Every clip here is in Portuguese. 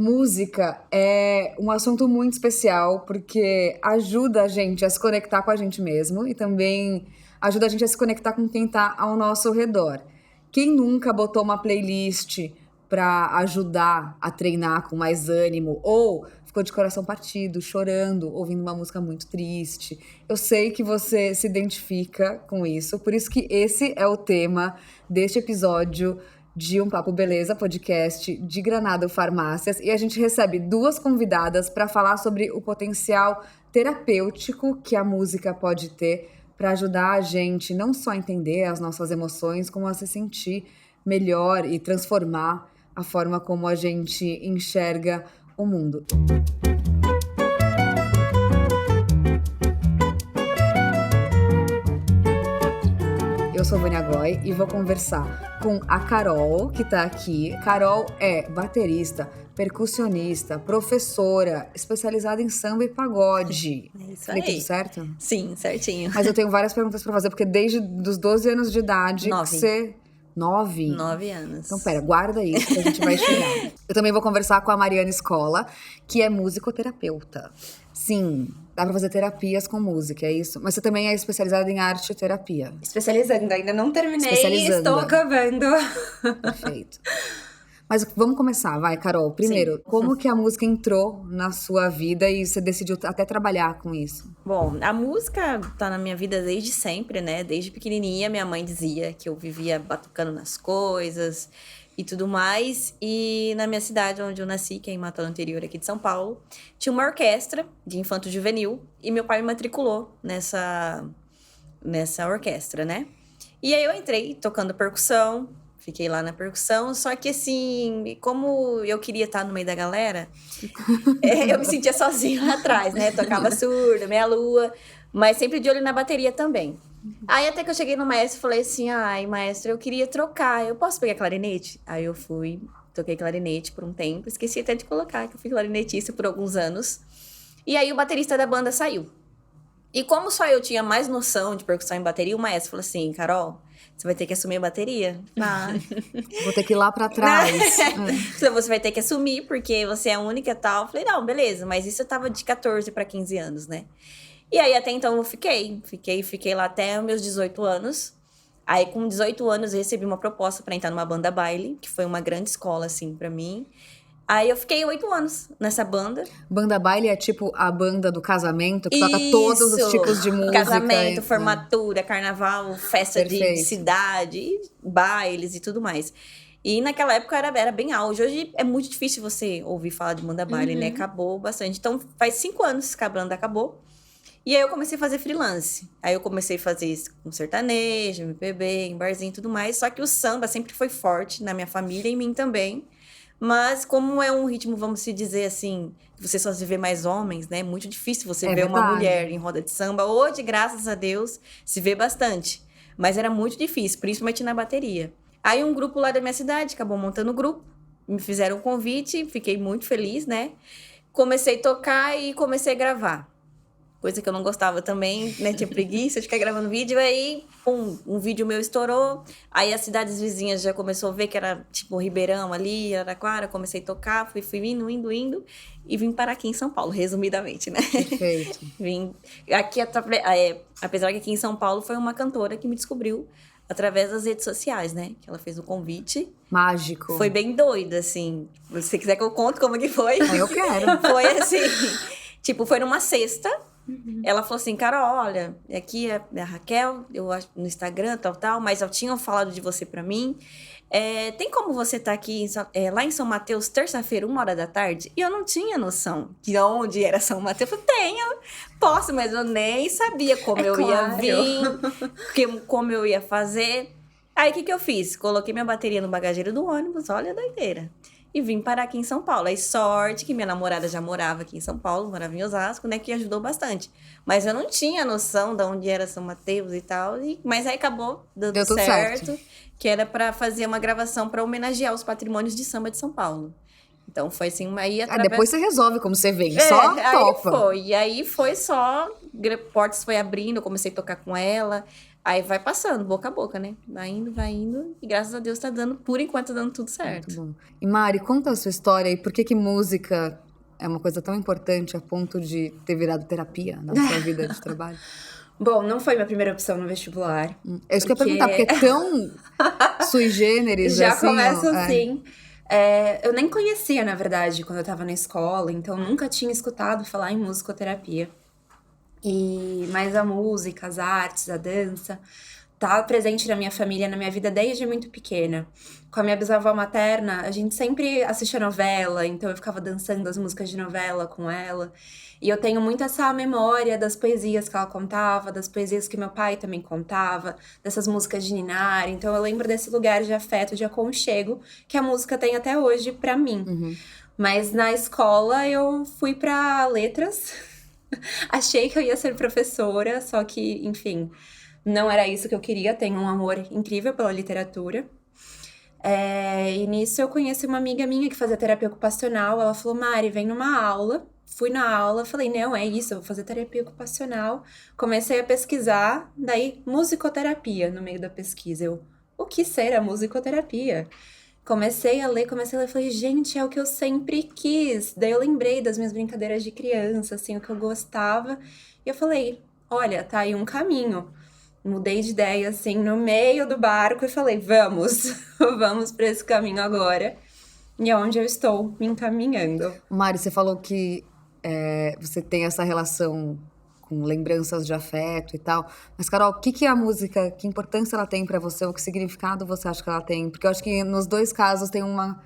Música é um assunto muito especial porque ajuda a gente a se conectar com a gente mesmo e também ajuda a gente a se conectar com quem tá ao nosso redor. Quem nunca botou uma playlist pra ajudar a treinar com mais ânimo ou ficou de coração partido, chorando, ouvindo uma música muito triste? Eu sei que você se identifica com isso, por isso que esse é o tema deste episódio de Um Papo Beleza, podcast de Granado Farmácias, e a gente recebe duas convidadas para falar sobre o potencial terapêutico que a música pode ter para ajudar a gente não só a entender as nossas emoções, como a se sentir melhor e transformar a forma como a gente enxerga o mundo. Eu sou Vânia Goy e vou conversar com a Carol, que tá aqui. Carol é baterista, percussionista, professora, especializada em samba e pagode. É isso Falei aí. tudo certo? Sim, certinho. Mas eu tenho várias perguntas pra fazer, porque desde os 12 anos de idade 9. que você... 9? 9 anos. Então, pera, guarda isso que a gente vai chegar. Eu também vou conversar com a Mariana Escola, que é musicoterapeuta. Sim, dá pra fazer terapias com música, é isso? Mas você também é especializada em arte e terapia. Especializando, ainda não terminei, Especializando. estou acabando. Perfeito. Mas vamos começar, vai, Carol. Primeiro, Sim. como que a música entrou na sua vida e você decidiu até trabalhar com isso? Bom, a música tá na minha vida desde sempre, né? Desde pequenininha, minha mãe dizia que eu vivia batucando nas coisas e tudo mais. E na minha cidade, onde eu nasci, que é em Matão Anterior, aqui de São Paulo, tinha uma orquestra de infanto-juvenil e meu pai me matriculou nessa orquestra, né? E aí eu entrei tocando percussão, fiquei lá na percussão, só que assim, como eu queria estar no meio da galera, eu me sentia sozinha lá atrás, né? Tocava surda, meia lua, mas sempre de olho na bateria também. Aí até que eu cheguei no maestro e falei assim, ai, maestro, eu queria trocar, eu posso pegar clarinete? Aí eu fui, toquei clarinete por um tempo, esqueci até de colocar que eu fui clarinetista por alguns anos. E aí o baterista da banda saiu. E como só eu tinha mais noção de percussão em bateria, o maestro falou assim, Carol, você vai ter que assumir a bateria. Vou ter que ir lá pra trás. Você vai ter que assumir, porque você é a única e tal. Eu falei, não, beleza, mas isso eu tava de 14 para 15 anos, né? E aí, até então, eu fiquei lá até os meus 18 anos. Aí, com 18 anos, eu recebi uma proposta para entrar numa banda baile, que foi uma grande escola, assim, para mim. Aí eu fiquei 8 anos nessa banda. Banda baile é tipo a banda do casamento, que toca todos os tipos de música. Casamento, formatura, carnaval, festa de Perfeito. cidade, bailes e tudo mais. E naquela época era bem auge. Hoje é muito difícil você ouvir falar de banda baile, né? Acabou bastante. Então faz 5 anos que a banda acabou. E aí eu comecei a fazer freelance. Aí eu comecei a fazer isso com sertanejo, MPB, em barzinho e tudo mais. Só que o samba sempre foi forte na minha família e em mim também. Mas como é um ritmo, vamos se dizer assim, que você só se vê mais homens, né? É muito difícil você ver uma verdade. mulher em roda de samba. Hoje, graças a Deus, se vê bastante. Mas era muito difícil, principalmente na bateria. Aí um grupo lá da minha cidade acabou montando o grupo. Me fizeram um convite, fiquei muito feliz, né? Comecei a tocar e comecei a gravar. Coisa que eu não gostava também, né? Tinha preguiça de ficar gravando vídeo. Aí, um vídeo meu estourou. Aí, as cidades vizinhas já começou a ver que era, tipo, Ribeirão ali, Araraquara. Comecei a tocar, fui indo. E vim parar aqui em São Paulo, resumidamente, né? Perfeito. Vim... Aqui, apesar que aqui em São Paulo foi uma cantora que me descobriu através das redes sociais, né? Que ela fez o convite. Mágico. Foi bem doida, assim. Se você quiser que eu conte como que foi. Eu quero. Foi assim... Tipo, foi numa sexta. Ela falou assim, Carol, olha, aqui é a Raquel, eu acho no Instagram, tal, mas tinham falado de você pra mim. Tem como você estar aqui lá em São Mateus, terça-feira, 1h da tarde? E eu não tinha noção de onde era São Mateus. Eu falei, posso, mas eu nem sabia como eu ia vir, como eu ia fazer. Aí, o que eu fiz? Coloquei minha bateria no bagageiro do ônibus, olha a doideira. E vim parar aqui em São Paulo. Aí, sorte que minha namorada já morava aqui em São Paulo, morava em Osasco, né? Que ajudou bastante. Mas eu não tinha noção de onde era São Mateus e tal. Mas aí acabou dando Deu tudo certo. Que era para fazer uma gravação para homenagear os patrimônios de samba de São Paulo. Então, foi assim, aí através... depois você resolve como você vem, só aí topa. foi. E aí foi só portas foi abrindo, eu comecei a tocar com ela. Aí vai passando, boca a boca, né? Vai indo. E graças a Deus tá dando, por enquanto, tá dando tudo certo. Muito bom. E Mari, conta a sua história e por que música é uma coisa tão importante a ponto de ter virado terapia na sua vida de trabalho? Bom, não foi minha primeira opção no vestibular. É isso que eu ia perguntar, porque é tão sui generis, Já assim. começa assim. Eu nem conhecia, na verdade, quando eu tava na escola, então nunca tinha escutado falar em musicoterapia. Mas a música, as artes, a dança, tá presente na minha família, na minha vida desde muito pequena. Com a minha bisavó materna, a gente sempre assistia novela, então eu ficava dançando as músicas de novela com ela. E eu tenho muito essa memória das poesias que ela contava, das poesias que meu pai também contava, dessas músicas de ninar. Então eu lembro desse lugar de afeto, de aconchego, que a música tem até hoje pra mim. Uhum. Mas na escola eu fui pra letras. Achei que eu ia ser professora, só que, enfim, não era isso que eu queria. Tenho um amor incrível pela literatura. E nisso eu conheci uma amiga minha que fazia terapia ocupacional. Ela falou, Mari, vem numa aula. Fui na aula, falei, não, é isso, eu vou fazer terapia ocupacional. Comecei a pesquisar, daí musicoterapia no meio da pesquisa. O que será musicoterapia? Comecei a ler, falei, gente, é o que eu sempre quis. Daí eu lembrei das minhas brincadeiras de criança, assim, o que eu gostava. E eu falei, olha, tá aí um caminho. Mudei de ideia, assim, no meio do barco e falei, vamos, vamos pra esse caminho agora. E é onde eu estou me encaminhando. Mari, você falou que você tem essa relação com lembranças de afeto e tal. Mas, Carol, o que é a música? Que importância ela tem pra você? Ou que significado você acha que ela tem? Porque eu acho que nos dois casos tem uma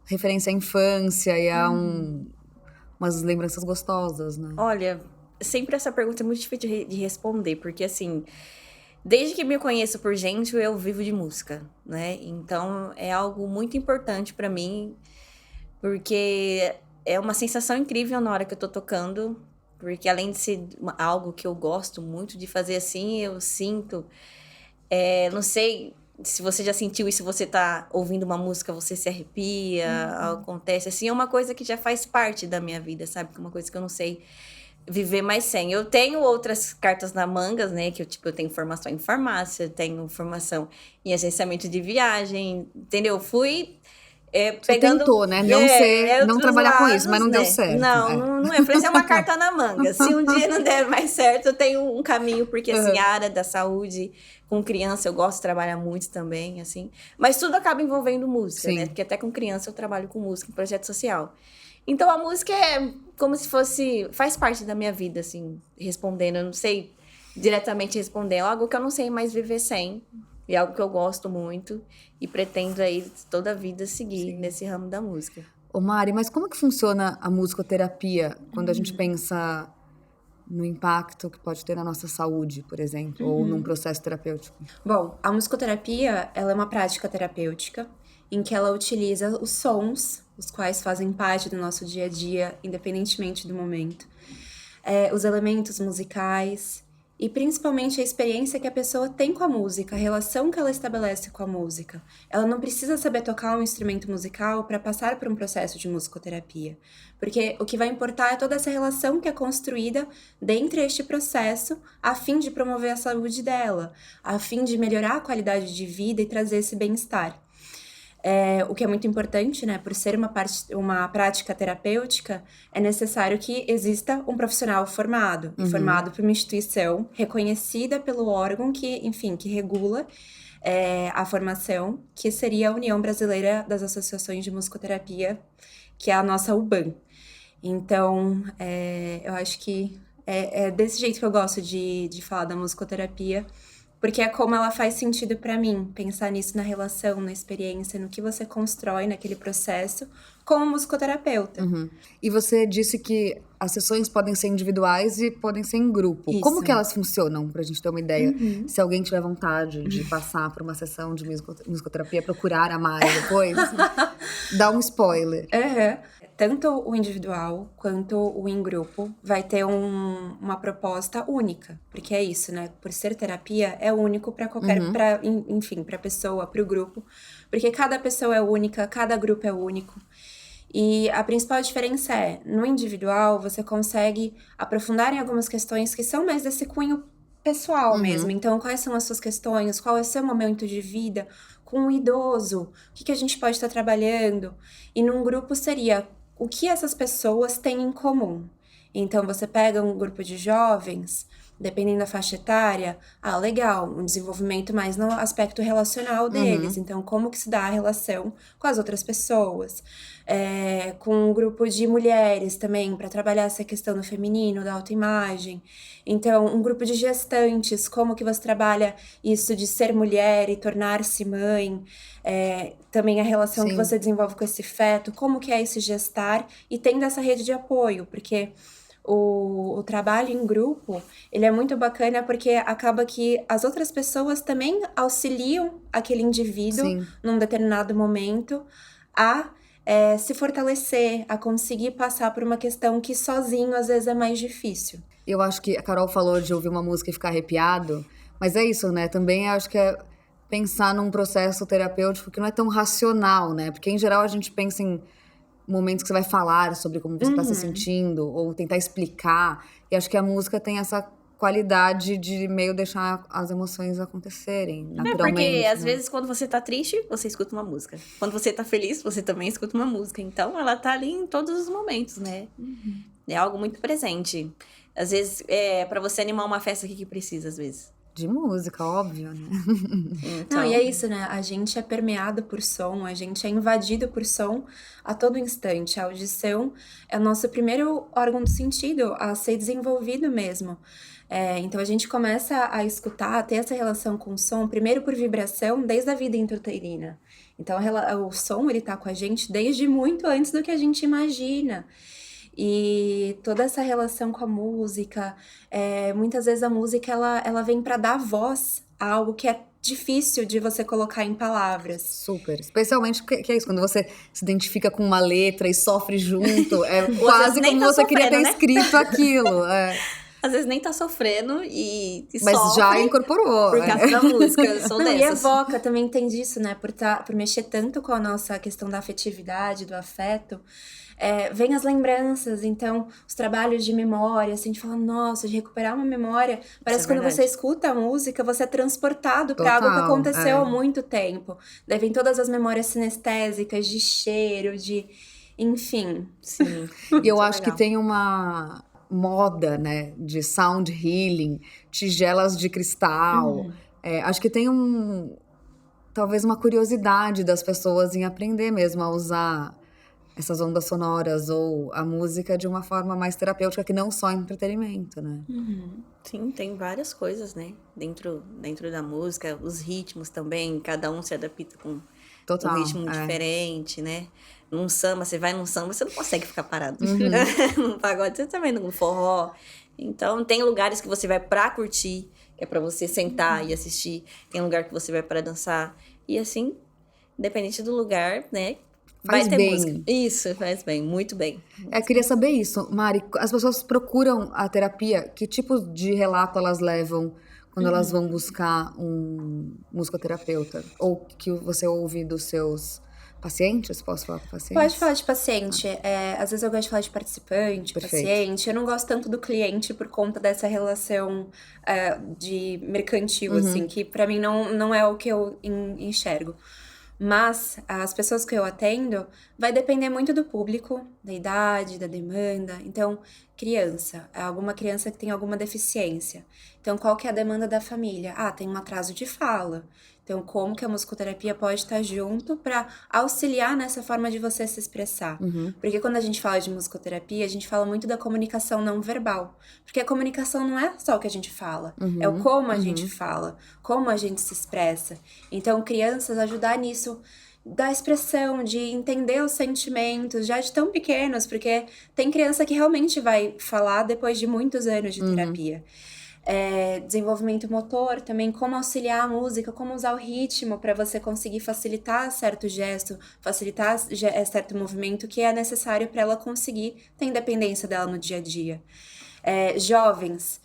referência à infância e a umas lembranças gostosas, né? Olha, sempre essa pergunta é muito difícil de responder, porque assim, desde que me conheço por gente, eu vivo de música, né? Então é algo muito importante pra mim, porque é uma sensação incrível na hora que eu tô tocando. Porque além de ser algo que eu gosto muito de fazer assim, eu sinto... não sei se você já sentiu isso, se você tá ouvindo uma música, você se arrepia, acontece assim. É uma coisa que já faz parte da minha vida, sabe? Uma coisa que eu não sei viver mais sem. Eu tenho outras cartas na mangas, né? Que eu tenho formação em farmácia, tenho formação em agenciamento de viagem, entendeu? Fui... Você tentou, né? Não trabalhar com isso, mas não deu certo. Não é. Falei, isso é uma carta na manga. Se um dia não der mais certo, eu tenho um caminho, porque assim, a área da saúde com criança, eu gosto de trabalhar muito também, assim. Mas tudo acaba envolvendo música, né? Porque até com criança eu trabalho com música, em projeto social. Então a música é como se fosse... Faz parte da minha vida, assim, respondendo. Eu não sei diretamente responder. É algo que eu não sei mais viver sem. É algo que eu gosto muito e pretendo aí toda a vida seguir nesse ramo da música. Ô Mari, mas como que funciona a musicoterapia quando a gente pensa no impacto que pode ter na nossa saúde, por exemplo, ou num processo terapêutico? Bom, a musicoterapia, ela é uma prática terapêutica em que ela utiliza os sons, os quais fazem parte do nosso dia a dia, independentemente do momento, os elementos musicais e principalmente a experiência que a pessoa tem com a música, a relação que ela estabelece com a música. Ela não precisa saber tocar um instrumento musical para passar por um processo de musicoterapia, porque o que vai importar é toda essa relação que é construída dentro deste processo a fim de promover a saúde dela, a fim de melhorar a qualidade de vida e trazer esse bem-estar. O que é muito importante, né? Por ser uma prática terapêutica, é necessário que exista um profissional formado, e formado por uma instituição reconhecida pelo órgão que, enfim, que regula a formação, que seria a União Brasileira das Associações de Musicoterapia, que é a nossa UBAM. Então, eu acho que é desse jeito que eu gosto de falar da musicoterapia, porque é como ela faz sentido pra mim, pensar nisso na relação, na experiência, no que você constrói naquele processo como musicoterapeuta. E você disse que as sessões podem ser individuais e podem ser em grupo. Isso. Como que elas funcionam, pra gente ter uma ideia? Se alguém tiver vontade de passar por uma sessão de musicoterapia, procurar a Mari depois, dá um spoiler. Tanto o individual quanto o em grupo vai ter uma proposta única, porque é isso, né? Por ser terapia, é único para qualquer, enfim, para pessoa, para o grupo, porque cada pessoa é única, cada grupo é único. E a principal diferença é, no individual, você consegue aprofundar em algumas questões que são mais desse cunho pessoal mesmo. Então, quais são as suas questões? Qual é o seu momento de vida com o idoso? O que a gente pode estar trabalhando? E num grupo seria o que essas pessoas têm em comum. Então, você pega um grupo de jovens, dependendo da faixa etária, legal, um desenvolvimento mais no aspecto relacional deles. Então, como que se dá a relação com as outras pessoas. Com um grupo de mulheres também, para trabalhar essa questão do feminino, da autoimagem. Então, um grupo de gestantes, como que você trabalha isso de ser mulher e tornar-se mãe. Também a relação que você desenvolve com esse feto, como que é esse gestar, e tendo essa rede de apoio, porque o trabalho em grupo, ele é muito bacana porque acaba que as outras pessoas também auxiliam aquele indivíduo num determinado momento a se fortalecer, a conseguir passar por uma questão que sozinho às vezes é mais difícil. Eu acho que a Carol falou de ouvir uma música e ficar arrepiado, mas é isso, né? Também acho que é pensar num processo terapêutico que não é tão racional, né? Porque em geral a gente pensa em momentos que você vai falar sobre como você está se sentindo, ou tentar explicar. E acho que a música tem essa qualidade de meio deixar as emoções acontecerem naturalmente. Porque às vezes quando você tá triste, você escuta uma música. Quando você tá feliz, você também escuta uma música. Então ela tá ali em todos os momentos, né? É algo muito presente. Às vezes, pra você animar uma festa, o que precisa, às vezes? De música, óbvio, né? Então... Não, e é isso, né? A gente é permeado por som, a gente é invadido por som a todo instante. A audição é o nosso primeiro órgão do sentido a ser desenvolvido mesmo. Então, a gente começa a escutar, a ter essa relação com o som, primeiro por vibração, desde a vida intrauterina. Então, o som, ele tá com a gente desde muito antes do que a gente imagina. E toda essa relação com a música, muitas vezes a música ela vem para dar voz a algo que é difícil de você colocar em palavras. Super. Especialmente que é isso, quando você se identifica com uma letra e sofre junto, é quase como tá você queria ter né? escrito aquilo. Às vezes nem tá sofrendo e mas sofre já incorporou. por causa da música. Eu sou Não, dessas. e evoca, também tem disso, né? Por mexer tanto com a nossa questão da afetividade, do afeto. Vem as lembranças, então os trabalhos de memória, assim, a gente fala, nossa, de recuperar uma memória, parece que quando você escuta a música, você é transportado para algo que aconteceu há muito tempo. Daí vem todas as memórias sinestésicas, de cheiro, de... enfim. Sim. E eu acho que tem uma moda, né, de sound healing, tigelas de cristal. Acho que tem talvez uma curiosidade das pessoas em aprender mesmo a usar essas ondas sonoras ou a música de uma forma mais terapêutica, que não só entretenimento, né? Sim, tem várias coisas, né? Dentro da música, os ritmos também, cada um se adapta com um ritmo diferente, né? Num samba, você vai num samba, você não consegue ficar parado. Num pagode, você também num forró. Então, tem lugares que você vai pra curtir, que é pra você sentar e assistir. Tem lugar que você vai pra dançar. E assim, independente do lugar, né? Faz vai ter bem. música. Isso, faz bem, muito bem. Eu queria saber isso, Mari. As pessoas procuram a terapia, que tipo de relato elas levam quando elas vão buscar um musicoterapeuta? Ou que você ouve dos seus pacientes? Posso falar com pacientes? Pode falar de paciente. Às vezes eu gosto de falar de participante, paciente. Eu não gosto tanto do cliente por conta dessa relação de mercantil, assim, que pra mim não é o que eu enxergo. Mas as pessoas que eu atendo vai depender muito do público, da idade, da demanda. Então, criança, alguma criança que tem alguma deficiência. Então, qual que é a demanda da família? Tem um atraso de fala. Então, como que a musicoterapia pode estar junto para auxiliar nessa forma de você se expressar? Porque quando a gente fala de musicoterapia, a gente fala muito da comunicação não verbal. Porque a comunicação não é só o que a gente fala, é o como a gente fala, como a gente se expressa. Então, crianças, ajudar nisso, da expressão, de entender os sentimentos, já de tão pequenos, porque tem criança que realmente vai falar depois de muitos anos de terapia. Desenvolvimento motor, também como auxiliar a música, como usar o ritmo para você conseguir facilitar certo gesto, facilitar certo movimento que é necessário para ela conseguir ter independência dela no dia a dia. Jovens,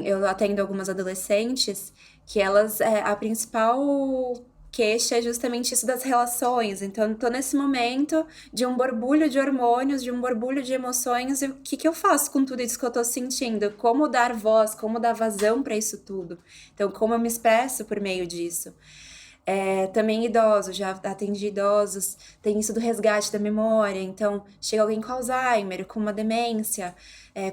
eu atendo algumas adolescentes que elas, a principal queixa é justamente isso das relações. Então, eu tô nesse momento de um borbulho de hormônios, de um borbulho de emoções, e o que eu faço com tudo isso que eu tô sentindo? Como dar voz, como dar vazão para isso tudo? Então, como eu me expresso por meio disso? Também idosos, já atendi idosos, tem isso do resgate da memória, então chega alguém com Alzheimer, com uma demência,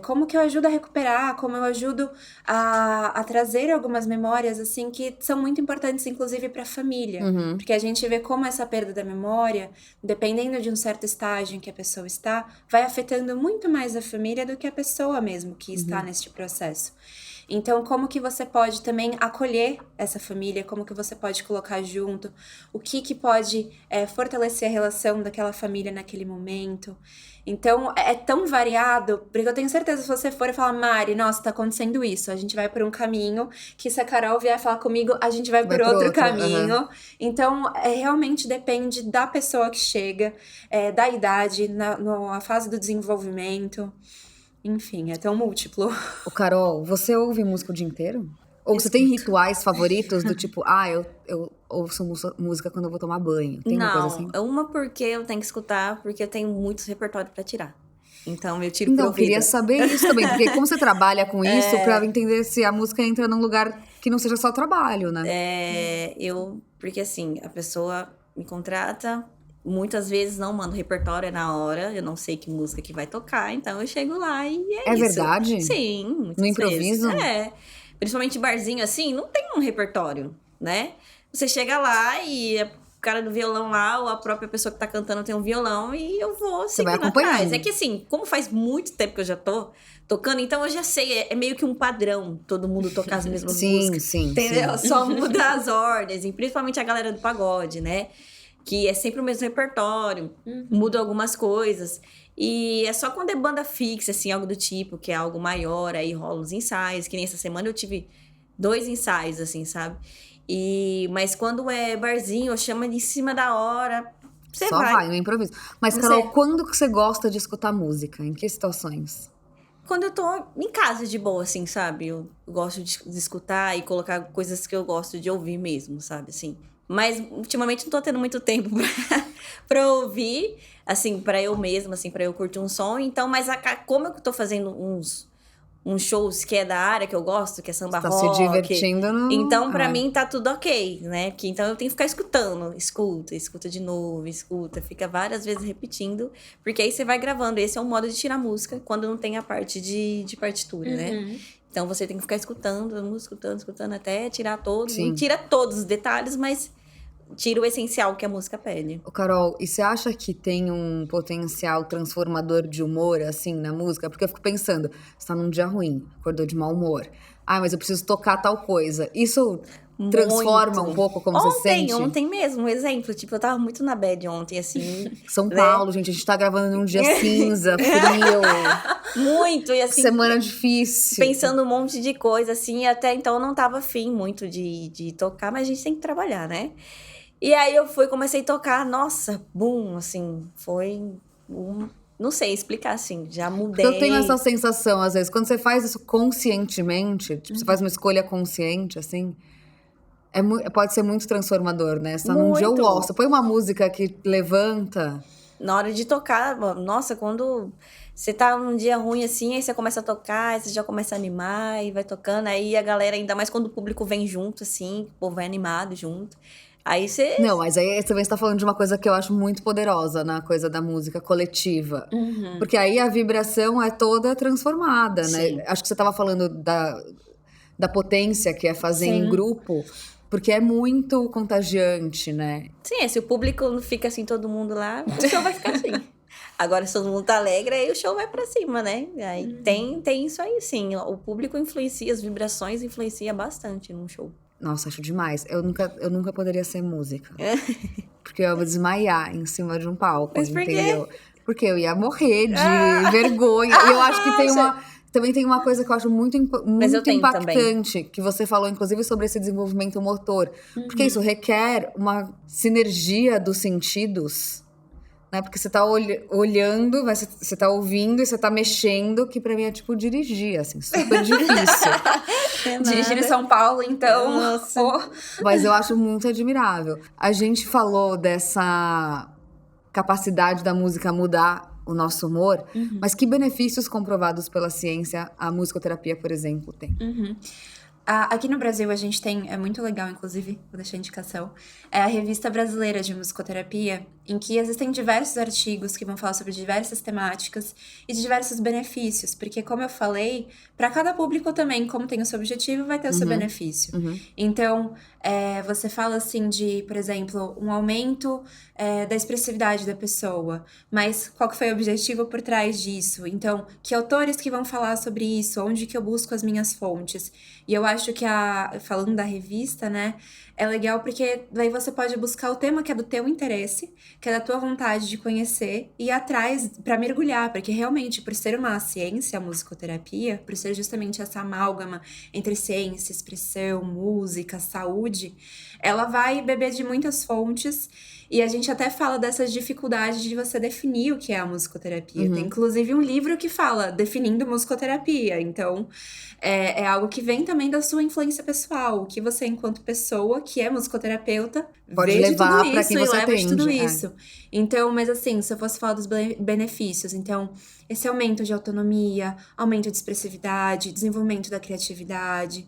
como que eu ajudo a recuperar, como eu ajudo a trazer algumas memórias, assim, que são muito importantes, inclusive para a família, porque a gente vê como essa perda da memória, dependendo de um certo estágio em que a pessoa está, vai afetando muito mais a família do que a pessoa mesmo que está neste processo. Então, como que você pode também acolher essa família, como que você pode colocar junto, o que pode fortalecer a relação daquela família naquele momento. Então, é tão variado, porque eu tenho certeza que se você for e falar, Mari, nossa, tá acontecendo isso, a gente vai por um caminho, que se a Carol vier falar comigo, a gente vai por outro caminho. Então, realmente depende da pessoa que chega, da idade, na fase do desenvolvimento. Enfim, é tão múltiplo. Ô, Carol, você ouve música o dia inteiro? Ou você tem rituais favoritos do tipo, eu ouço música quando eu vou tomar banho? Tem uma coisa assim? Não, uma porque eu tenho que escutar, porque eu tenho muitos repertórios pra tirar. Então, eu tiro Então, pro eu queria ouvido. saber isso também, porque como você trabalha com isso, pra entender se a música entra num lugar que não seja só trabalho, né? Porque assim, a pessoa me contrata, muitas vezes não manda o repertório na hora, eu não sei que música que vai tocar, então eu chego lá e é isso. Verdade? Sim, muitas No improviso? vezes. Principalmente barzinho assim, não tem um repertório, né? Você chega lá e o cara do violão lá, ou a própria pessoa que tá cantando tem um violão e eu vou Você vai seguindo acompanhando. atrás. É que assim, como faz muito tempo que eu já tô tocando, então eu já sei, é meio que um padrão todo mundo tocar as mesmas músicas. Sim. Entendeu? Só muda as ordens, e principalmente a galera do pagode, né? Que é sempre o mesmo repertório, muda algumas coisas. E é só quando é banda fixa, assim, algo do tipo, que é algo maior, aí rola os ensaios, que nem essa semana eu tive 2 ensaios, assim, sabe? Mas quando é barzinho, eu chamo em cima da hora, você Só vai no improviso. Mas, Carol, quando que você gosta de escutar música? Em que situações? Quando eu tô em casa de boa, assim, sabe? Eu gosto de escutar e colocar coisas que eu gosto de ouvir mesmo, sabe? Assim. Mas, ultimamente, não tô tendo muito tempo pra ouvir, assim, pra eu mesma, assim, pra eu curtir um som. Então, mas como eu tô fazendo uns shows que é da área que eu gosto, que é samba Tá rock. se divertindo no... Então, pra mim, tá tudo ok, né? Então, eu tenho que ficar escutando. Escuta de novo, escuta. Fica várias vezes repetindo. Porque aí você vai gravando. Esse é um modo de tirar música, quando não tem a parte de partitura, né? Então, você tem que ficar escutando, escutando, até tirar todos. Sim. Não tira todos os detalhes, mas tira o essencial que a música pede. Ô, Carol, e você acha que tem um potencial transformador de humor, assim, na música? Porque eu fico pensando, você tá num dia ruim, acordou de mau humor. Mas eu preciso tocar tal coisa. Isso transforma um pouco como você sente? Ontem mesmo, um exemplo. Tipo, eu tava muito na bad ontem, assim. São Paulo, gente, a gente tá gravando num dia cinza, frio. Muito, e assim... Semana difícil. Pensando um monte de coisa, assim. E até então eu não tava afim muito de tocar, mas a gente tem que trabalhar, né? E aí eu comecei a tocar, nossa, boom, assim, foi não sei explicar, assim, já mudei. Porque eu tenho essa sensação, às vezes, quando você faz isso conscientemente, tipo, você faz uma escolha consciente, assim, pode ser muito transformador, né? Você tá num dia uó, você põe uma música que levanta. Na hora de tocar, nossa, quando você tá num dia ruim, assim, aí você começa a tocar, aí você já começa a animar e vai tocando, aí a galera, ainda mais quando o público vem junto, assim, o povo vai animado junto. Aí você... Não, mas aí você tá falando de uma coisa que eu acho muito poderosa na coisa da música coletiva. Porque aí a vibração é toda transformada, né? Acho que você tava falando da potência que é fazer em grupo, porque é muito contagiante, né? Sim, se o público não fica assim, todo mundo lá, o show vai ficar assim. Agora, se todo mundo tá alegre, aí o show vai pra cima, né? Aí tem isso aí, sim. O público influencia, as vibrações influenciam bastante num show. Nossa, acho demais. Eu nunca poderia ser música. Porque eu ia desmaiar em cima de um palco, mas entendeu? Por quê? Porque eu ia morrer de vergonha. E eu acho que também tem uma coisa que eu acho muito impactante, também. Que você falou, inclusive, sobre esse desenvolvimento motor. Porque isso requer uma sinergia dos sentidos, né? Porque você tá olhando, mas você tá ouvindo e você tá mexendo, que pra mim é tipo dirigir, assim, super difícil. Dirigir em São Paulo, então. Nossa. Mas eu acho muito admirável. A gente falou dessa capacidade da música mudar o nosso humor, mas que benefícios comprovados pela ciência a musicoterapia, por exemplo, tem? Aqui no Brasil a gente tem, é muito legal, inclusive, vou deixar a indicação, é a Revista Brasileira de Musicoterapia, em que existem diversos artigos que vão falar sobre diversas temáticas e de diversos benefícios, porque como eu falei, para cada público também, como tem o seu objetivo, vai ter o seu benefício. Então, você fala assim de, por exemplo, um aumento da expressividade da pessoa, mas qual que foi o objetivo por trás disso? Então, que autores que vão falar sobre isso? Onde que eu busco as minhas fontes? E eu acho que falando da revista, né, é legal porque daí você pode buscar o tema que é do teu interesse, que é da tua vontade de conhecer e ir atrás para mergulhar, porque realmente, por ser uma ciência, a musicoterapia, por ser justamente essa amálgama entre ciência, expressão, música, saúde, ela vai beber de muitas fontes. E a gente até fala dessas dificuldades de você definir o que é a musicoterapia. Tem inclusive um livro que fala definindo musicoterapia. Então, é algo que vem também da sua influência pessoal. O que você, enquanto pessoa, que é musicoterapeuta, Pode vê de levar tudo pra isso quem e você leva de tudo atende, isso. Então, mas assim, se eu fosse falar dos benefícios, então, esse aumento de autonomia, aumento de expressividade, desenvolvimento da criatividade,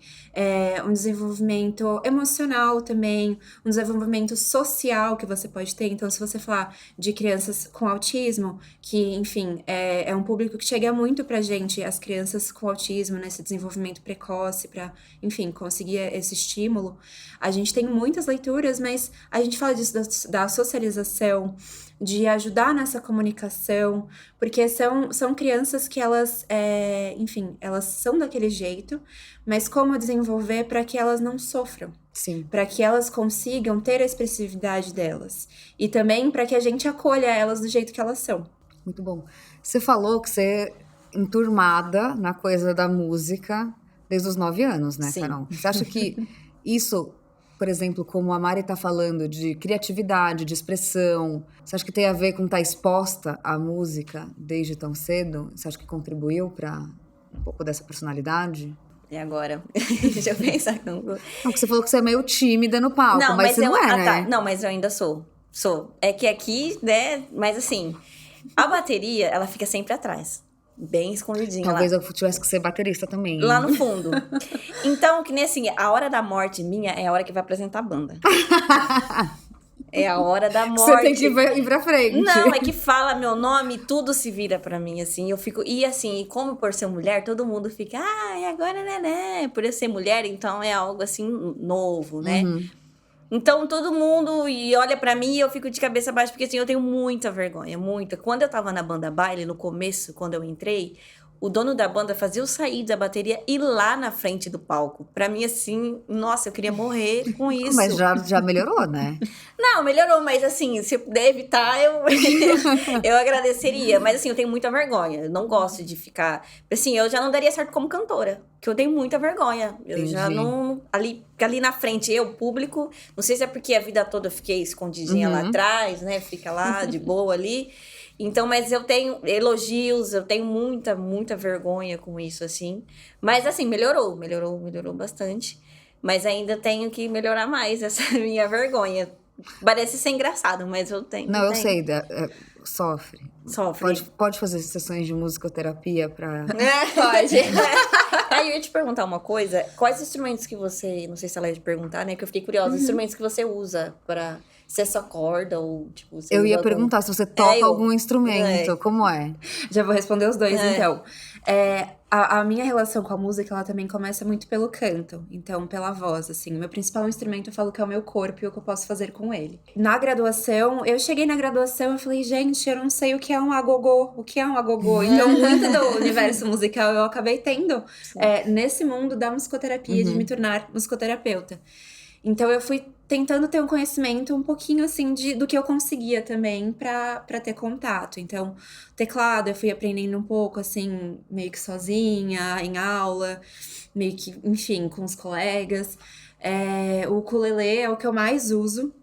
um desenvolvimento emocional também, um desenvolvimento social que você pode ter. Então, se você falar de crianças com autismo, que, enfim, é um público que chega muito pra gente, as crianças com autismo, nesse desenvolvimento precoce, pra, enfim, conseguir esse estímulo. A gente tem muitas leituras, mas a gente fala disso da socialização, de ajudar nessa comunicação, porque são crianças que elas, enfim, elas são daquele jeito, mas como desenvolver para que elas não sofram? Sim. Para que elas consigam ter a expressividade delas. E também para que a gente acolha elas do jeito que elas são. Muito bom. Você falou que você é enturmada na coisa da música desde os 9 anos, né, Sim. Carol? Você acha que isso, por exemplo, como a Mari tá falando, de criatividade, de expressão, você acha que tem a ver com estar exposta à música desde tão cedo? Você acha que contribuiu para um pouco dessa personalidade? E agora? Deixa eu pensar. Não, porque você falou que você é meio tímida no palco, mas você não é, né? Tá. Não, mas eu ainda sou. É que aqui, né, mas assim, a bateria, ela fica sempre atrás. Bem escondidinha Talvez lá. eu tivesse que ser baterista também. Lá no fundo. Então, que nem assim, a hora da morte minha é a hora que vai apresentar a banda. É a hora da morte. Você tem que ir pra frente. Não, é que fala meu nome e tudo se vira pra mim, assim. Eu fico... E assim, como por ser mulher, todo mundo fica... e agora, né? Por eu ser mulher, então é algo, assim, novo, né? Então, todo mundo olha pra mim e eu fico de cabeça baixa, porque assim, eu tenho muita vergonha, muita. Quando eu tava na banda baile, no começo, quando eu entrei, o dono da banda fazia eu sair da bateria e ir lá na frente do palco. Pra mim, assim, nossa, eu queria morrer com isso. Mas já melhorou, né? Não, melhorou, mas assim, se eu puder evitar, eu agradeceria. Mas assim, eu tenho muita vergonha. Eu não gosto de ficar... Assim, eu já não daria certo como cantora, porque eu tenho muita vergonha. Eu Entendi. já não... Ali na frente, eu, público... Não sei se é porque a vida toda eu fiquei escondidinha lá atrás, né? Fica lá, de boa ali. Então, mas eu tenho elogios, eu tenho muita, muita vergonha com isso, assim. Mas assim, melhorou bastante. Mas ainda tenho que melhorar mais essa minha vergonha. Parece ser engraçado, mas eu tenho. Não, eu sei. Sofre. Sofre. Pode fazer sessões de musicoterapia pra... Pode. Aí eu ia te perguntar uma coisa. Quais instrumentos que você... Não sei se ela ia te perguntar, né? Que eu fiquei curiosa. Instrumentos que você usa pra... Se é só corda ou, tipo... Você Eu usa ia algum... perguntar se você toca algum instrumento. É. Como é? Já vou responder os dois, então. A minha relação com a música, ela também começa muito pelo canto. Então, pela voz, assim. O meu principal instrumento, eu falo que é o meu corpo e o que eu posso fazer com ele. Na graduação, eu cheguei na graduação e falei, gente, eu não sei o que é um agogô. O que é um agogô? Então, muito do universo musical eu acabei tendo nesse mundo da musicoterapia, de me tornar musicoterapeuta. Então, eu fui tentando ter um conhecimento um pouquinho, assim, do que eu conseguia também pra ter contato. Então, teclado, eu fui aprendendo um pouco, assim, meio que sozinha, em aula, meio que, enfim, com os colegas. O ukulele é o que eu mais uso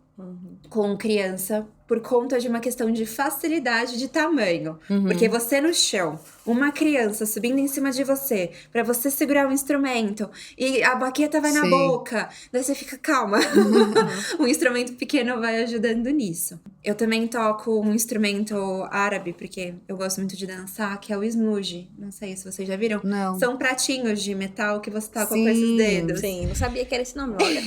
com criança, por conta de uma questão de facilidade de tamanho. Porque você no chão, uma criança subindo em cima de você, pra você segurar o instrumento, e a baqueta vai na Sim. boca, daí você fica, calma. O instrumento pequeno vai ajudando nisso. Eu também toco um instrumento árabe, porque eu gosto muito de dançar, que é o smuji. Não sei se vocês já viram. Não. São pratinhos de metal que você toca com Sim. esses dedos. Sim, não sabia que era esse nome, olha.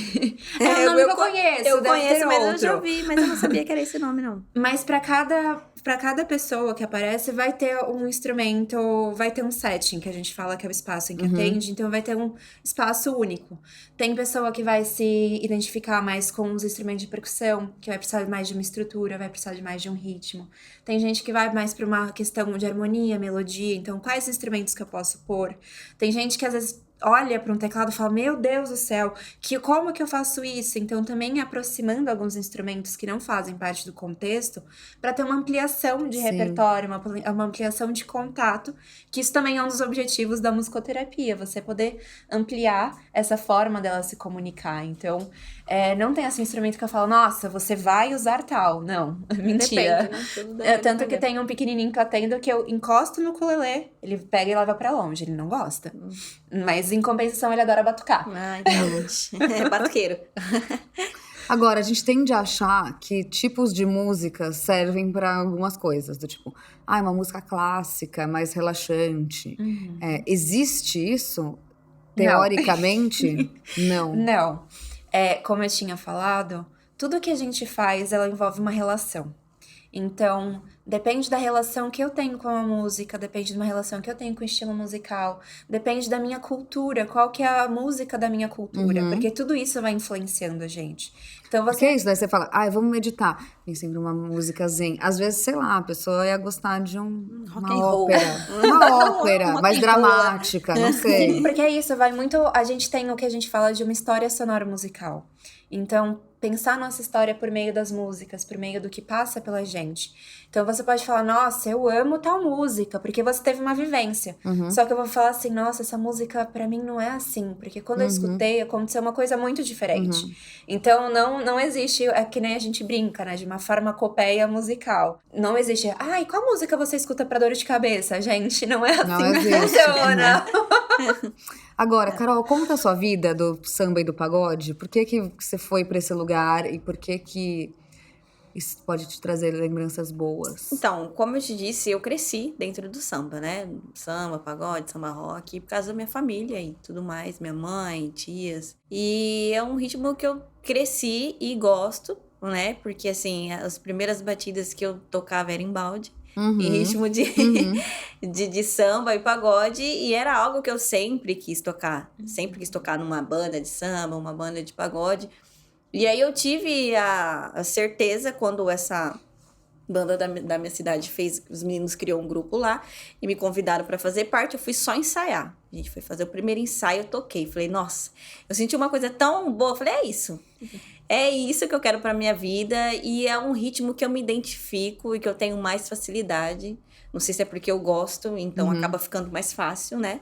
É um nome que eu conheço, Eu deve conheço, ter mas eu outro. já ouvi, mas eu não sabia que era esse nome, não. Mas pra cada pessoa que aparece, vai ter um instrumento, vai ter um setting, que a gente fala que é o espaço em que atende, então vai ter um espaço único. Tem pessoa que vai se identificar mais com os instrumentos de percussão, que vai precisar mais de uma estrutura, vai precisar de mais de um ritmo. Tem gente que vai mais pra uma questão de harmonia, melodia, então quais instrumentos que eu posso pôr? Tem gente que às vezes olha para um teclado e fala, meu Deus do céu, como que eu faço isso? Então, também aproximando alguns instrumentos que não fazem parte do contexto, para ter uma ampliação de Sim. repertório, uma ampliação de contato, que isso também é um dos objetivos da musicoterapia, você poder ampliar essa forma dela se comunicar. Então, não tem assim instrumento que eu falo, nossa, você vai usar tal. Não, mentira. Depende, né? Tudo depende. Tanto que tem um pequenininho que eu atendo que eu encosto no ukulele, ele pega e leva pra longe, ele não gosta. Mas em compensação ele adora batucar. Ah, então. É batuqueiro. Agora, a gente tende a achar que tipos de música servem para algumas coisas, do tipo, uma música clássica, mais relaxante. Existe isso? Teoricamente? Não. Não. Como eu tinha falado, tudo que a gente faz, ela envolve uma relação. Então, depende da relação que eu tenho com a música, depende de uma relação que eu tenho com o estilo musical, depende da minha cultura, qual que é a música da minha cultura, porque tudo isso vai influenciando a gente. Então, Porque é isso, daí você fala, vamos meditar. Tem sempre uma música zen. Às vezes, sei lá, a pessoa ia gostar de Rock and uma roll. ópera. Uma ópera, Uma mais cantora. dramática, não sei. Sim, porque é isso, vai muito. A gente tem o que a gente fala de uma história sonora musical. Então, pensar nossa história por meio das músicas, por meio do que passa pela gente. Então, você pode falar, nossa, eu amo tal música, porque você teve uma vivência. Só que eu vou falar assim, nossa, essa música pra mim não é assim, porque quando eu escutei, aconteceu uma coisa muito diferente. Então, não existe, é que nem a gente brinca, né, de uma farmacopeia musical. Não existe, e qual música você escuta pra dor de cabeça? Gente, não é assim Não que existe. funciona. Agora, Carol, como tá a sua vida do samba e do pagode? Por que você foi pra esse lugar e por que isso pode te trazer lembranças boas? Então, como eu te disse, eu cresci dentro do samba, né? Samba, pagode, samba rock, por causa da minha família e tudo mais, minha mãe, tias. E é um ritmo que eu cresci e gosto, né? Porque, assim, as primeiras batidas que eu tocava era em balde. Em ritmo de samba e pagode, e era algo que eu sempre quis tocar. Sempre quis tocar numa banda de samba, uma banda de pagode. E aí eu tive a certeza quando essa banda da minha cidade fez, os meninos criou um grupo lá e me convidaram para fazer parte, eu fui só ensaiar. A gente foi fazer o primeiro ensaio, eu toquei. Falei, nossa, eu senti uma coisa tão boa. Falei, é isso. É isso que eu quero pra minha vida e é um ritmo que eu me identifico e que eu tenho mais facilidade. Não sei se é porque eu gosto, então acaba ficando mais fácil, né?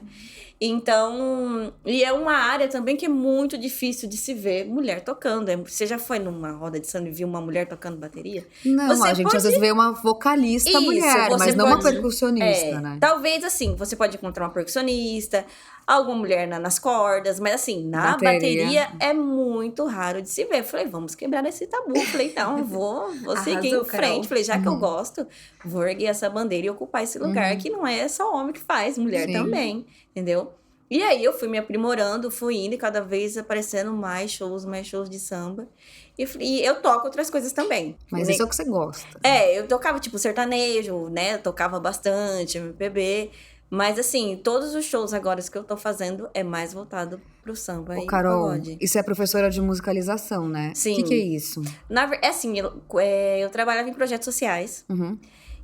Então, e é uma área também que é muito difícil de se ver mulher tocando. Você já foi numa roda de samba e viu uma mulher tocando bateria? Não, Você a gente pode- às vezes vê uma vocalista Isso, mulher, você mas não uma pode- percussionista, né? Talvez, assim, você pode encontrar uma percussionista, alguma mulher nas cordas, mas assim, na bateria é muito raro de se ver. Falei, vamos quebrar esse tabu. Falei, então, vou seguir em Arrasou, frente. Carol. Falei, já que eu gosto, vou erguer essa bandeira e ocupar esse lugar, que não é só homem que faz, mulher Sim. também, entendeu? E aí eu fui me aprimorando, fui indo e cada vez aparecendo mais shows de samba. E eu toco outras coisas também. Mas Nem- isso é o que você gosta. eu tocava, tipo, sertanejo, né? Eu tocava bastante, MPB. Mas, assim, todos os shows agora que eu tô fazendo é mais voltado pro samba Ô, e Carol, pagode. isso é professora de musicalização, né? Sim. O que é isso? Assim, eu trabalhava em projetos sociais,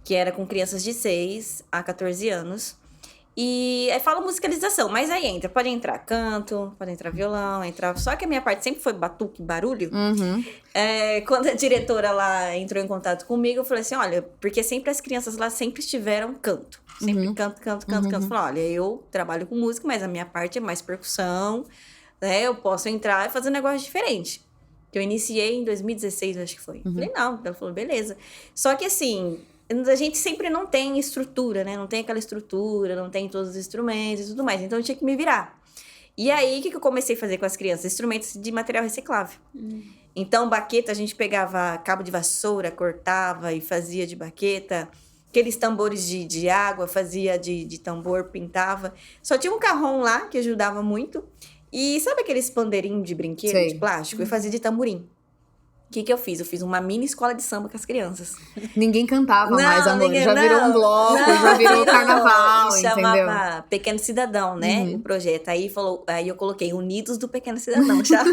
que era com crianças de 6 a 14 anos. E aí fala musicalização, mas aí pode entrar canto, pode entrar violão, Só que a minha parte sempre foi batuque, barulho. Quando a diretora lá entrou em contato comigo, eu falei assim, olha, porque sempre as crianças lá sempre estiveram canto. Sempre canto. Falei, olha, eu trabalho com música, mas a minha parte é mais percussão, né? Eu posso entrar e fazer um negócio diferente. que eu iniciei em 2016, acho que foi. Falei, não. Ela falou, beleza. Só que assim, a gente sempre não tem estrutura, né? Não tem aquela estrutura, não tem todos os instrumentos e tudo mais. Então, eu tinha que me virar. E aí, o que eu comecei a fazer com as crianças? Instrumentos de material reciclável. Então, baqueta, a gente pegava cabo de vassoura, cortava e fazia de baqueta. Aqueles tambores de água, fazia de tambor, pintava. Só tinha um carrom lá, que ajudava muito. E sabe aqueles pandeirinhos de brinquedo, Sei. de plástico? Eu fazia de tamborim. O que eu fiz? Eu fiz uma mini escola de samba com as crianças. Ninguém cantava Não, mais, amor. ninguém- Já virou um não, bloco, não, já virou virou. carnaval, Chamava entendeu? Pequeno Cidadão, né? O projeto. Aí eu coloquei Unidos do Pequeno Cidadão, já.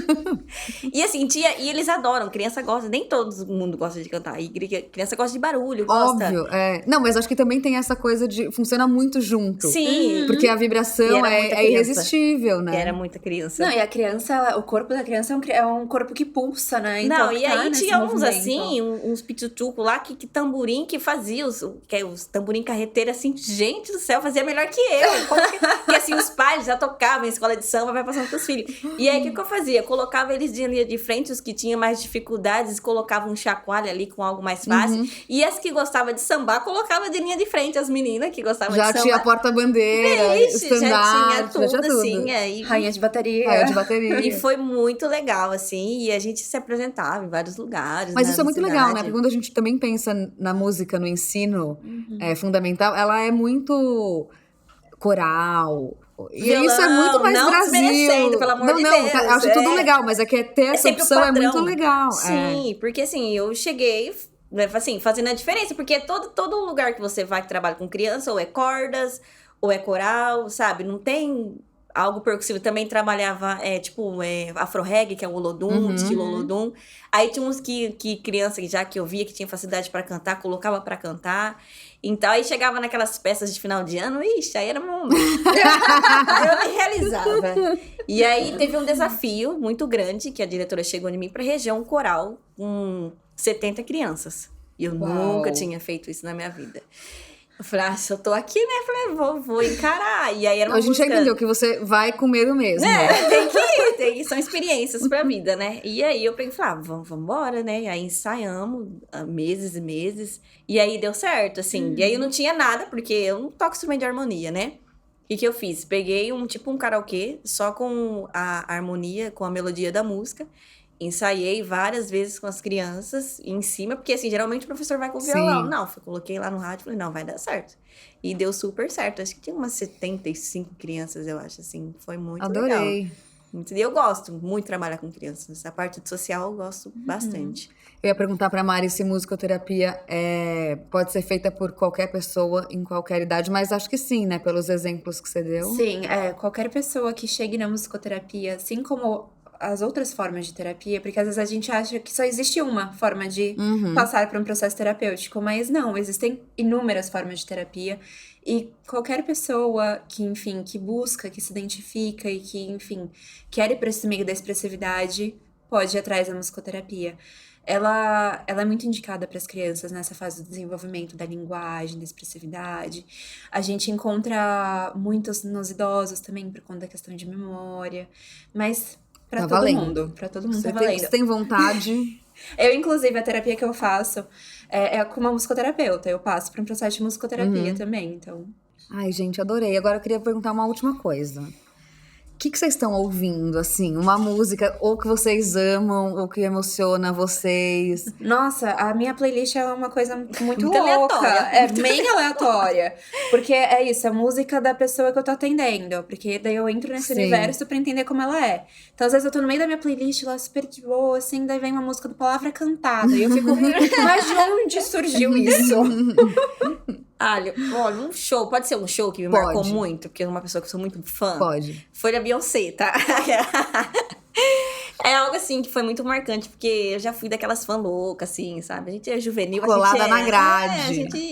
E assim, e eles adoram, criança gosta, nem todo mundo gosta de cantar. E criança gosta de barulho, gosta. Óbvio, é. Não, mas acho que também tem essa coisa de... Funciona muito junto. Sim. Porque a E vibração era muita é criança. irresistível, E né? era muita criança. Não, e a criança, o corpo da criança é um corpo que pulsa, né? Então, Não, que e tá aí nesse tinha uns movimento. assim, uns pitutuco lá, que tamborim que fazia, os tamborim carreteiro, assim, gente do céu, fazia melhor que eu. Porque assim, os pais já tocavam em escola de samba, vai passando pros filhos. E aí, o que eu fazia? Eu colocava eles de linha de frente, os que tinham mais dificuldades, colocava um chacoalho ali com algo mais fácil. E as que gostavam de sambar, colocava de linha de frente, as meninas que gostavam Já de sambar. tinha porta-bandeira, Ixi, já tinha estandarte, tudo, já tinha tudo. assim, aí... Rainha de bateria. Raia de bateria. E foi muito legal, assim, e a gente se apresentava em vários lugares. Mas na isso é muito legal, né? cidade. Porque quando a gente também pensa na música, no ensino fundamental, ela é muito coral. E Violão, isso é muito mais não Brasil. desmerecendo, pelo amor não, de não, Deus, acho é. tudo legal, mas é que ter essa sempre o opção é padrão. muito legal. Sim, porque assim, eu cheguei, né, assim, fazendo a diferença, porque todo lugar que você vai que trabalha com criança, ou é cordas, ou é coral, sabe? Não tem algo percussivo. Também trabalhava, afro-reggae, que é o Olodum, estilo Olodum. Aí tinha uns que criança já que eu via que tinha facilidade pra cantar, colocava pra cantar. Então, aí chegava naquelas peças de final de ano, ixi, aí era meu momento. Eu me realizava. E aí, teve um desafio muito grande, que a diretora chegou em mim pra reger um coral com 70 crianças. E eu Uau. nunca tinha feito isso na minha vida. Eu falei, se eu tô aqui, né? Eu falei, vou encarar. E aí era uma A gente já música... entendeu que você vai com medo mesmo. Tem que ir, são experiências pra vida, né? E aí eu peguei e falei, vamos embora, né? E aí ensaiamos meses e meses. E aí deu certo, assim. E aí eu não tinha nada, porque eu não toco instrumento de harmonia, né? O que eu fiz? Peguei um karaokê, só com a harmonia, com a melodia da música. Ensaiei várias vezes com as crianças em cima, porque assim, geralmente o professor vai com o violão. Sim. Não, coloquei lá no rádio e falei, não, vai dar certo. E deu super certo. Acho que tinha umas 75 crianças, eu acho, assim. Foi muito legal. Adorei. E eu gosto muito de trabalhar com crianças. A parte social eu gosto bastante. Eu ia perguntar pra Mari se musicoterapia pode ser feita por qualquer pessoa, em qualquer idade, mas acho que sim, né? Pelos exemplos que você deu. Sim, qualquer pessoa que chegue na musicoterapia, assim como as outras formas de terapia, porque às vezes a gente acha que só existe uma forma de passar por um processo terapêutico, mas não, existem inúmeras formas de terapia e qualquer pessoa que, enfim, que busca, que se identifica e que, enfim, quer ir para esse meio da expressividade, pode ir atrás da musicoterapia. Ela é muito indicada para as crianças nessa fase do desenvolvimento da linguagem, da expressividade. A gente encontra muitos nos idosos também por conta da questão de memória, mas para Tá todo valendo. mundo, para todo mundo Você tá tem, valendo. você tem vontade. Eu, inclusive, a terapia que eu faço é com uma musicoterapeuta. Eu passo por um processo de musicoterapia também, então... Ai, gente, adorei. Agora eu queria perguntar uma última coisa. O que vocês estão ouvindo, assim? Uma música ou que vocês amam, ou que emociona vocês? Nossa, a minha playlist é uma coisa muito Muito louca. aleatória. É bem aleatória. Porque é isso, a música da pessoa que eu tô atendendo. Porque daí eu entro nesse Sim. universo pra entender como ela é. Então, às vezes, eu tô no meio da minha playlist lá, super de boa, assim, daí vem uma música do Palavra Cantada. E eu fico, mas de onde surgiu isso? Olha, um show, pode ser um show que me Pode. marcou muito, porque é uma pessoa que eu sou muito fã. Pode. Foi da Beyoncé, tá? É algo assim que foi muito marcante, porque eu já fui daquelas fã loucas, assim, sabe? A gente é juvenil, Colada a gente na grade. a gente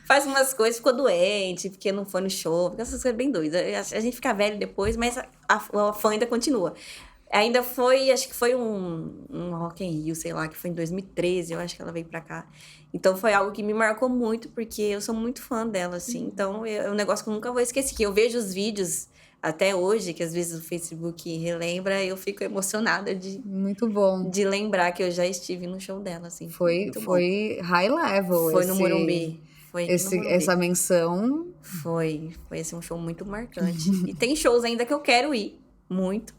faz umas coisas, ficou doente, porque não foi no show, essas coisas bem doidas. A gente fica velho depois, mas a fã ainda continua. Ainda foi, acho que foi um Rock in Rio, sei lá, que foi em 2013, eu acho que ela veio pra cá. Então foi algo que me marcou muito, porque eu sou muito fã dela, assim. Então é um negócio que eu nunca vou esquecer, que eu vejo os vídeos até hoje, que às vezes o Facebook relembra, eu fico emocionada Muito bom. de lembrar que eu já estive no show dela, assim. Foi high level. Foi no Morumbi. Foi no Morumbi. Essa menção. Foi assim, um show muito marcante. E tem shows ainda que eu quero ir, muito.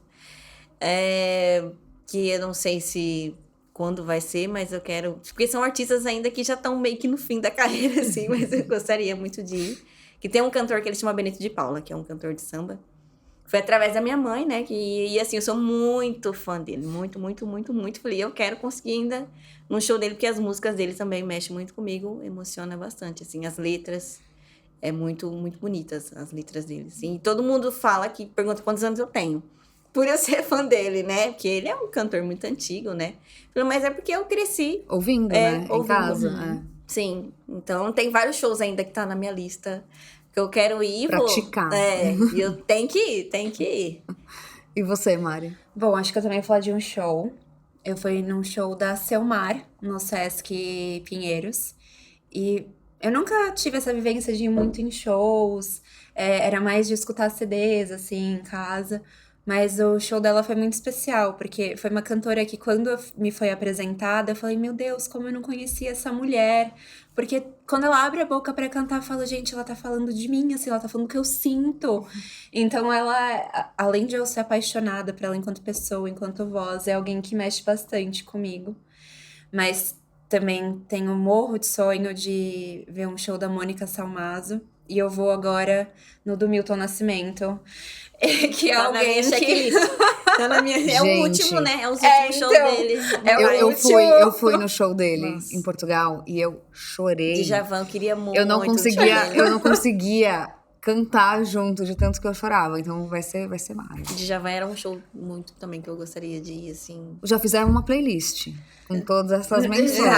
Que eu não sei se quando vai ser, mas eu quero... Porque são artistas ainda que já estão meio que no fim da carreira, assim, mas eu gostaria muito de ir. Que tem um cantor que ele chama Benito de Paula, que é um cantor de samba. Foi através da minha mãe, né? E assim, eu sou muito fã dele. Muito, muito, muito, muito. Falei, eu quero conseguir ainda no show dele, porque as músicas dele também mexem muito comigo, emociona bastante, assim. As letras, muito, muito bonitas, as letras dele, assim. E todo mundo fala, pergunta quantos anos eu tenho. Por eu ser fã dele, né? Porque ele é um cantor muito antigo, né? Mas é porque eu cresci... Ouvindo, né? Em casa. Sim. Então, tem vários shows ainda que tá na minha lista que eu quero ir. Praticar. E eu tenho que ir. E você, Mari? Bom, acho que eu também vou falar de um show. Eu fui num show da Selmar, no Sesc Pinheiros. E eu nunca tive essa vivência de ir muito em shows. Era mais de escutar CDs, assim, em casa. Mas o show dela foi muito especial, porque foi uma cantora que, quando me foi apresentada, eu falei, meu Deus, como eu não conhecia essa mulher. Porque quando ela abre a boca pra cantar, eu falo, gente, ela tá falando de mim, assim, ela tá falando o que eu sinto. Então ela, além de eu ser apaixonada por ela enquanto pessoa, enquanto voz, é alguém que mexe bastante comigo. Mas também tenho morro de sonho de ver um show da Mônica Salmazo. E eu vou agora no do Milton Nascimento. Que é tá alguém na minha checklist. Tá na minha... É o último, né? É os últimos shows dele. Eu fui no show dele. Nossa. Em Portugal e eu chorei. Djavan, eu queria muito. Eu não conseguia cantar junto de tanto que eu chorava. Então vai ser maravilhoso. Djavan era um show muito também que eu gostaria de ir, assim. Já fizeram uma playlist com todas essas menções.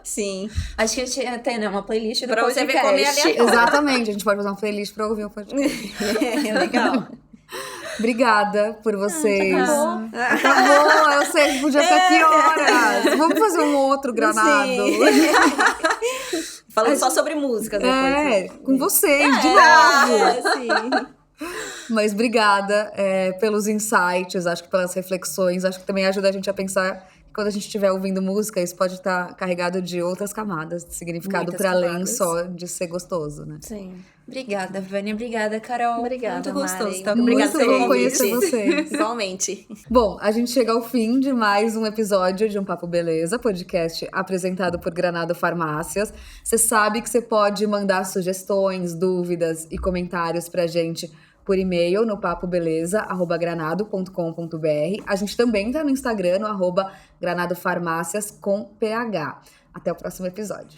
Sim. Acho que eu tinha até, né, uma playlist do pra podcast. Você ver como é aleatório. Exatamente, a gente pode fazer uma playlist pra ouvir o podcast. Legal. Obrigada por vocês. Acabou, eu sei que podia ter que horas. Vamos fazer um outro granado. Falando só sobre música depois. Com vocês, de novo. Sim. Mas obrigada pelos insights, acho que pelas reflexões. Acho que também ajuda a gente a pensar que quando a gente estiver ouvindo música, isso pode estar carregado de outras camadas de significado para além só de ser gostoso, né? Sim. Obrigada, Vânia. Obrigada, Carol. Obrigada, muito gostoso. Mari. Muito bom conhecer vocês. Igualmente. Bom, a gente chega ao fim de mais um episódio de Um Papo Beleza, podcast apresentado por Granado Farmácias. Você sabe que você pode mandar sugestões, dúvidas e comentários pra gente por e-mail no papobeleza@granado.com.br. A gente também tá no Instagram, no @granadofarmácias com PH. Até o próximo episódio.